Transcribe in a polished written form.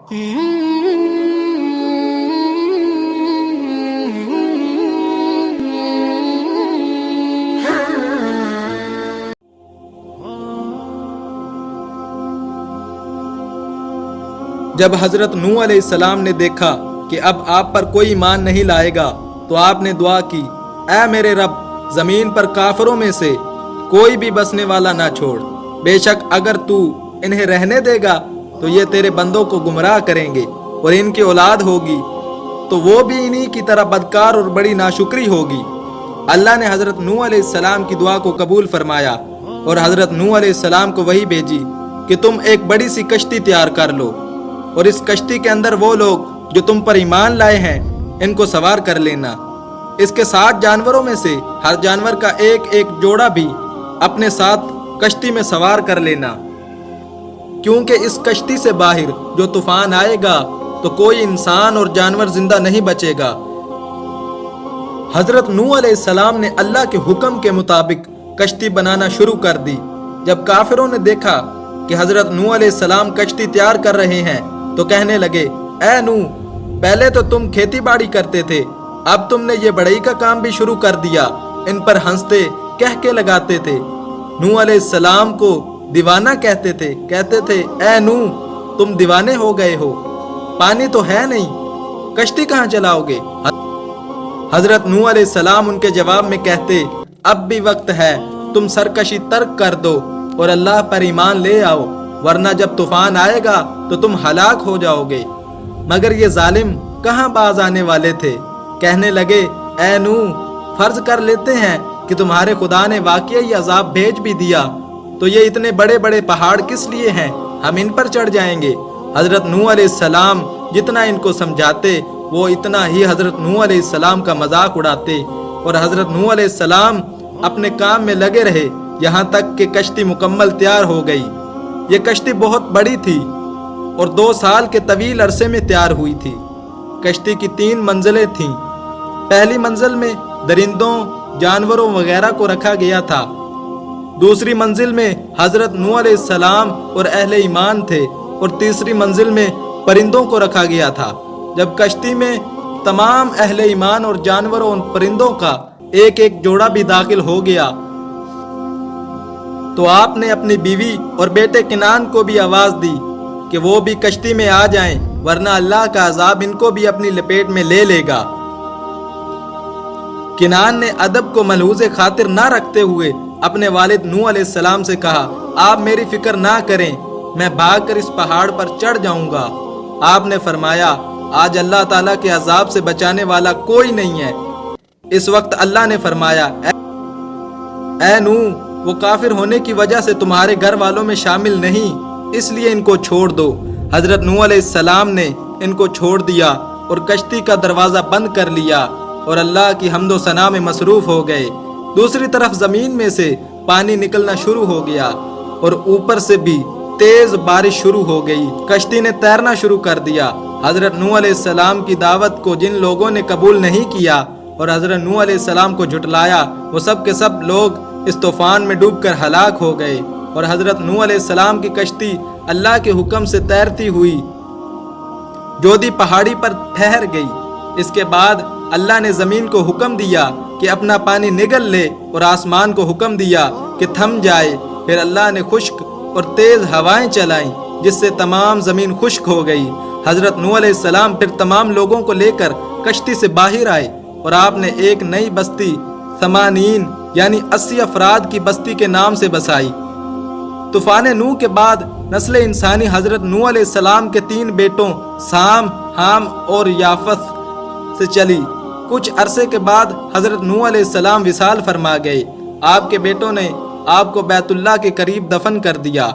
جب حضرت نوح علیہ السلام نے دیکھا کہ اب آپ پر کوئی ایمان نہیں لائے گا تو آپ نے دعا کی، اے میرے رب، زمین پر کافروں میں سے کوئی بھی بسنے والا نہ چھوڑ، بے شک اگر تو انہیں رہنے دے گا تو یہ تیرے بندوں کو گمراہ کریں گے، اور ان کی اولاد ہوگی تو وہ بھی انہی کی طرح بدکار اور بڑی ناشکری ہوگی۔ اللہ نے حضرت نوح علیہ السلام کی دعا کو قبول فرمایا اور حضرت نوح علیہ السلام کو وحی بھیجی کہ تم ایک بڑی سی کشتی تیار کر لو، اور اس کشتی کے اندر وہ لوگ جو تم پر ایمان لائے ہیں ان کو سوار کر لینا۔ اس کے ساتھ جانوروں میں سے ہر جانور کا ایک ایک جوڑا بھی اپنے ساتھ کشتی میں سوار کر لینا، کیونکہ اس کشتی سے باہر جو طوفان آئے گا تو کوئی انسان اور جانور زندہ نہیں بچے گا۔ حضرت نوح علیہ السلام نے اللہ کے حکم کے مطابق کشتی بنانا شروع کر دی۔ جب کافروں نے دیکھا کہ حضرت نوح علیہ السلام کشتی تیار کر رہے ہیں تو کہنے لگے، اے نوح، پہلے تو تم کھیتی باڑی کرتے تھے، اب تم نے یہ بڑھئی کا کام بھی شروع کر دیا۔ ان پر ہنستے کہہ کے لگاتے تھے۔ نوح علیہ السلام کو دیوانہ کہتے تھے اے نوح، تم دیوانے ہو گئے ہو، پانی تو ہے نہیں، کشتی کہاں چلاؤ گے؟ حضرت نوح علیہ السلام ان کے جواب میں کہتے، اب بھی وقت ہے، تم سرکشی ترک کر دو اور اللہ پر ایمان لے آؤ، ورنہ جب طوفان آئے گا تو تم ہلاک ہو جاؤ گے۔ مگر یہ ظالم کہاں باز آنے والے تھے، کہنے لگے، اے نوح، فرض کر لیتے ہیں کہ تمہارے خدا نے واقعی عذاب بھیج بھی دیا تو یہ اتنے بڑے بڑے پہاڑ کس لیے ہیں، ہم ان پر چڑھ جائیں گے۔ حضرت نوح علیہ السلام جتنا ان کو سمجھاتے وہ اتنا ہی حضرت نوح علیہ السلام کا مذاق اڑاتے، اور حضرت نوح علیہ السلام اپنے کام میں لگے رہے یہاں تک کہ کشتی مکمل تیار ہو گئی۔ یہ کشتی بہت بڑی تھی اور 2 سال کے طویل عرصے میں تیار ہوئی تھی۔ کشتی کی 3 منزلیں تھیں۔ پہلی منزل میں درندوں، جانوروں وغیرہ کو رکھا گیا تھا۔ دوسری منزل میں حضرت نوح علیہ السلام اور اہل ایمان تھے، اور تیسری منزل میں پرندوں کو رکھا گیا تھا۔ جب کشتی میں تمام اہل ایمان اور جانوروں اور پرندوں کا ایک ایک جوڑا بھی داخل ہو گیا تو آپ نے اپنی بیوی اور بیٹے کنان کو بھی آواز دی کہ وہ بھی کشتی میں آ جائیں، ورنہ اللہ کا عذاب ان کو بھی اپنی لپیٹ میں لے لے گا۔ کنان نے ادب کو ملحوظ خاطر نہ رکھتے ہوئے اپنے والد نوح علیہ السلام سے کہا، آپ میری فکر نہ کریں، میں بھاگ کر اس پہاڑ پر چڑھ جاؤں گا۔ آپ نے فرمایا، آج اللہ تعالیٰ کے عذاب سے بچانے والا کوئی نہیں ہے۔ اس وقت اللہ نے فرمایا، اے نوح، وہ کافر ہونے کی وجہ سے تمہارے گھر والوں میں شامل نہیں، اس لیے ان کو چھوڑ دو۔ حضرت نوح علیہ السلام نے ان کو چھوڑ دیا اور کشتی کا دروازہ بند کر لیا اور اللہ کی حمد و ثنا میں مصروف ہو گئے۔ دوسری طرف زمین میں سے پانی نکلنا شروع ہو گیا اور اوپر سے بھی تیز بارش شروع ہو گئی۔ کشتی نے تیرنا شروع کر دیا۔ حضرت نوح علیہ السلام کی دعوت کو جن لوگوں نے قبول نہیں کیا اور حضرت نوح علیہ السلام کو جھٹلایا، وہ سب کے سب لوگ اس طوفان میں ڈوب کر ہلاک ہو گئے، اور حضرت نوح علیہ السلام کی کشتی اللہ کے حکم سے تیرتی ہوئی جودی پہاڑی پر ٹھہر گئی۔ اس کے بعد اللہ نے زمین کو حکم دیا کہ اپنا پانی نگل لے اور آسمان کو حکم دیا کہ تھم جائے۔ پھر اللہ نے خشک اور تیز ہوائیں چلائیں جس سے تمام زمین خشک ہو گئی۔ حضرت نوح علیہ السلام پھر تمام لوگوں کو لے کر کشتی سے باہر آئے اور آپ نے ایک نئی بستی 80 یعنی 80 افراد کی بستی کے نام سے بسائی۔ طوفان نوح کے بعد نسل انسانی حضرت نوح علیہ السلام کے 3 بیٹوں سام، حام اور یافث سے چلی۔ کچھ عرصے کے بعد حضرت نوح علیہ السلام وصال فرما گئے۔ آپ کے بیٹوں نے آپ کو بیت اللہ کے قریب دفن کر دیا۔